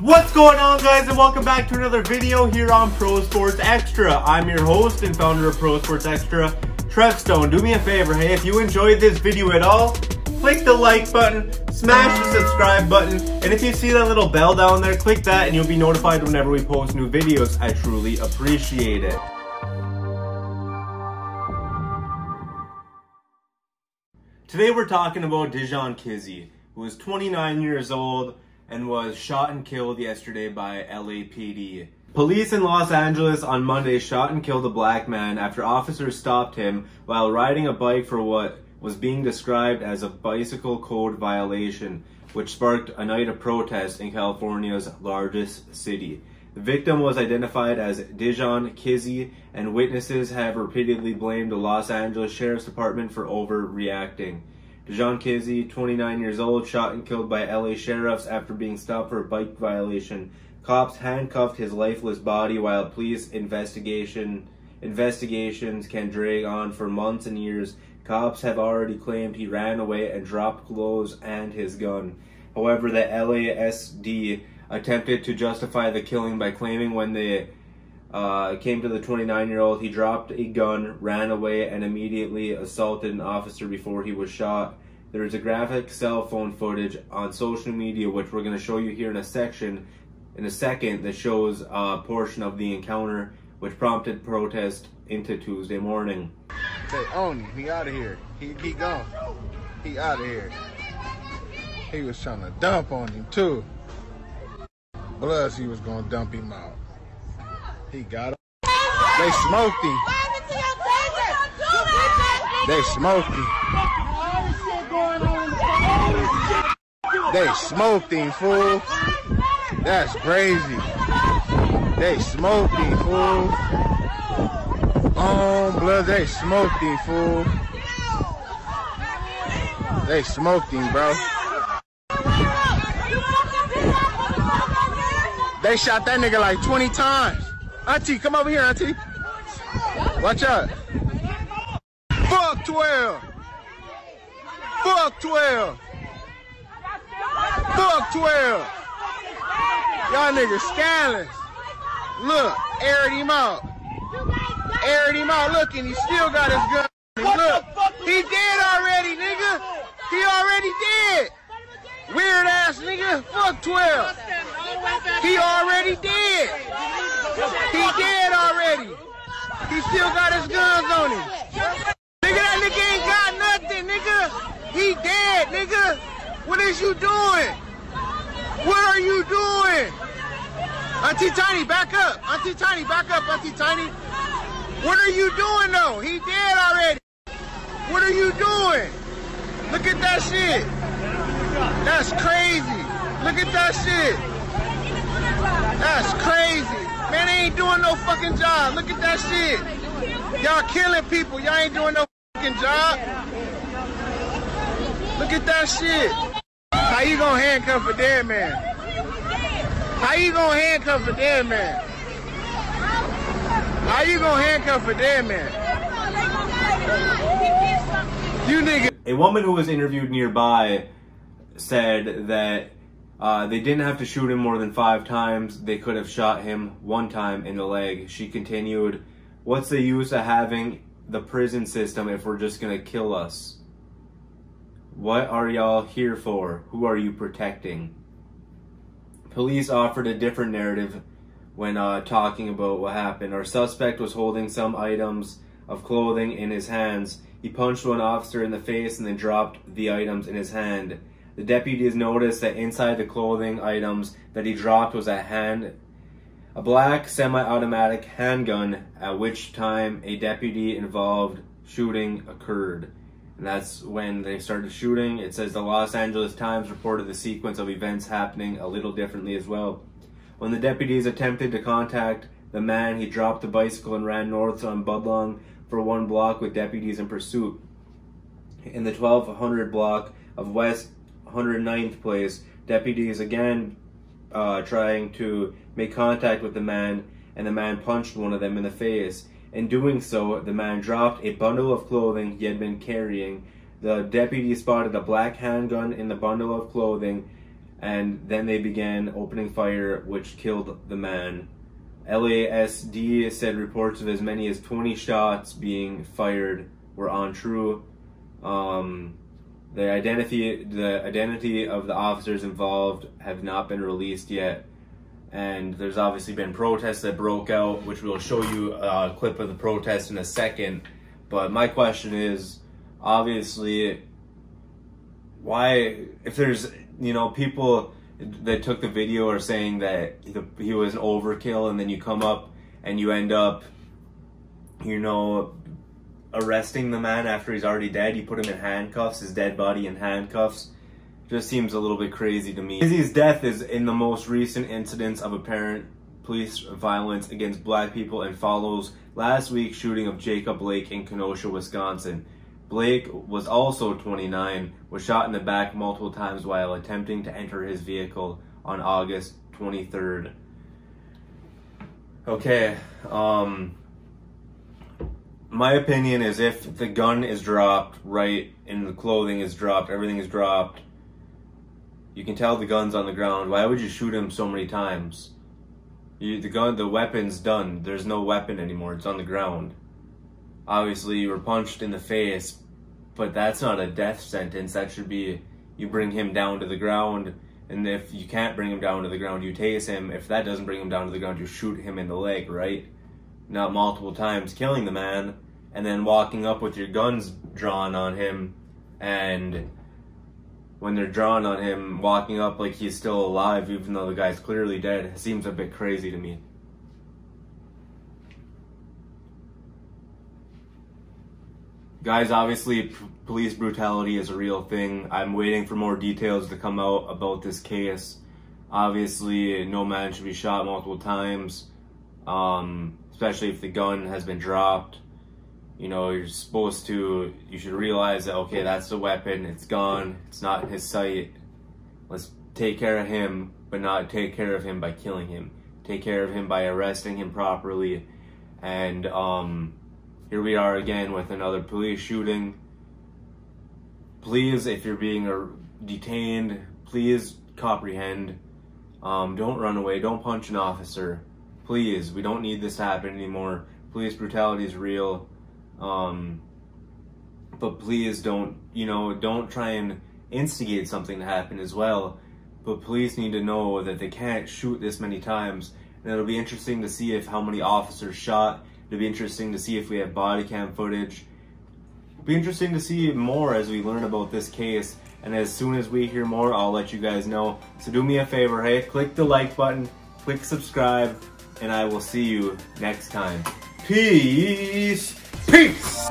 What's going on, guys, and welcome back to another video here on Pro Sports Extra. I'm your host and founder of Pro Sports Extra, Trev Stone. Do me a favor, hey, if you enjoyed this video at all, click the like button, smash the subscribe button, and if you see that little bell down there, click that and you'll be notified whenever we post new videos. I truly appreciate it. Today we're talking about Dijon Kizzee, who is 29 years old and was shot and killed yesterday by LAPD. Police in Los Angeles on Monday shot and killed a black man after officers stopped him while riding a bike for what was being described as a bicycle code violation, which sparked a night of protest in California's largest city. The victim was identified as Dijon Kizzee, and witnesses have repeatedly blamed the Los Angeles Sheriff's Department for overreacting. Dijon Kizzee, 29 years old, shot and killed by LA sheriffs after being stopped for a bike violation. Cops handcuffed his lifeless body while police investigations can drag on for months and years. Cops have already claimed he ran away and dropped clothes and his gun. However, the LASD attempted to justify the killing by claiming when they came to the 29-year-old, he dropped a gun, ran away, and immediately assaulted an officer before he was shot. There is a graphic cell phone footage on social media, which we're going to show you here in a second, that shows a portion of the encounter, which prompted protest into Tuesday morning. They own him. He out of here. He gone. He out of here. He was trying to dump on him too. Plus, he was gonna dump him out. He got him. They smoked him. They smoked him. They smoked him, fool. That's crazy. They smoked him, fool. Oh, blood, they smoked him, fool. They smoked him, bro. They shot that nigga like 20 times. Auntie, come over here, Auntie. Watch out. Fuck 12. Fuck 12. Fuck 12. Y'all niggas scandalous. Look, aired him out. Aired him out. Look, and he still got his gun. Look, he dead already, nigga. He already dead. Weird ass nigga. Fuck 12. He already dead. He dead already. He still got his guns on him. Nigga, that nigga ain't got nothing, nigga. He dead, nigga. What is you doing? What are you doing? Auntie Tiny, back up. Auntie Tiny, back up, Auntie Tiny. What are you doing, though? He dead already. What are you doing? Look at that shit. That's crazy. Look at that shit. That's crazy. Man, they ain't doing no fucking job. Look at that shit. Y'all killing people. Y'all ain't doing no fucking job. Look at that shit. How you gonna handcuff a dead man? How you gonna handcuff a dead man? How you gonna handcuff a dead man? You nigga. A woman who was interviewed nearby said that they didn't have to shoot him more than 5 times. They could have shot him 1 time in the leg. She continued, "What's the use of having the prison system if we're just gonna kill us? What are y'all here for? Who are you protecting?" Police offered a different narrative when talking about what happened. Our suspect was holding some items of clothing in his hands. He punched one officer in the face and then dropped the items in his hand. The deputies noticed that inside the clothing items that he dropped was a black semi-automatic handgun, at which time a deputy involved shooting occurred. And that's when they started shooting. It says the Los Angeles Times reported the sequence of events happening a little differently as well. When the deputies attempted to contact the man, he dropped the bicycle and ran north on Budlong for 1 block with deputies in pursuit. In the 1200 block of West 109th Place, deputies again trying to make contact with the man, and the man punched one of them in the face. In doing so, the man dropped a bundle of clothing he had been carrying. The deputy spotted a black handgun in the bundle of clothing and then they began opening fire, which killed the man. LASD said reports of as many as 20 shots being fired were untrue. The identity of the officers involved have not been released yet, and there's obviously been protests that broke out, which we'll show you a clip of the protest in a second. But my question is, obviously, why, if there's, you know, people that took the video are saying that he was an overkill, and then you come up and you end up, you know, arresting the man after he's already dead. You put him in handcuffs, his dead body in handcuffs. Just seems a little bit crazy to me. Kizzee's death is in the most recent incidents of apparent police violence against black people and follows last week's shooting of Jacob Blake in Kenosha, Wisconsin. Blake was also 29, was shot in the back multiple times while attempting to enter his vehicle on August 23rd. Okay, my opinion is if the gun is dropped, right, and the clothing is dropped, everything is dropped, you can tell the gun's on the ground. Why would you shoot him so many times? The weapon's done. There's no weapon anymore. It's on the ground. Obviously, you were punched in the face, but that's not a death sentence. That should be, you bring him down to the ground, and if you can't bring him down to the ground, you tase him. If that doesn't bring him down to the ground, you shoot him in the leg, right? Not multiple times, killing the man, and then walking up with your guns drawn on him, and when they're drawn on him, walking up like he's still alive even though the guy's clearly dead. It seems a bit crazy to me. Guys, obviously police brutality is a real thing. I'm waiting for more details to come out about this case. Obviously, no man should be shot multiple times, especially if the gun has been dropped. You know, you should realize that, okay, that's the weapon, it's gone, it's not in his sight. Let's take care of him, but not take care of him by killing him. Take care of him by arresting him properly. And here we are again with another police shooting. Please, if you're being detained, please comprehend. Don't run away, don't punch an officer. Please, we don't need this to happen anymore. Police brutality is real. But please don't try and instigate something to happen as well. But police need to know that they can't shoot this many times. And it'll be interesting to see how many officers shot. It'll be interesting to see if we have body cam footage. It'll be interesting to see more as we learn about this case. And as soon as we hear more, I'll let you guys know. So do me a favor, hey, click the like button, click subscribe, and I will see you next time. Peace! Peace!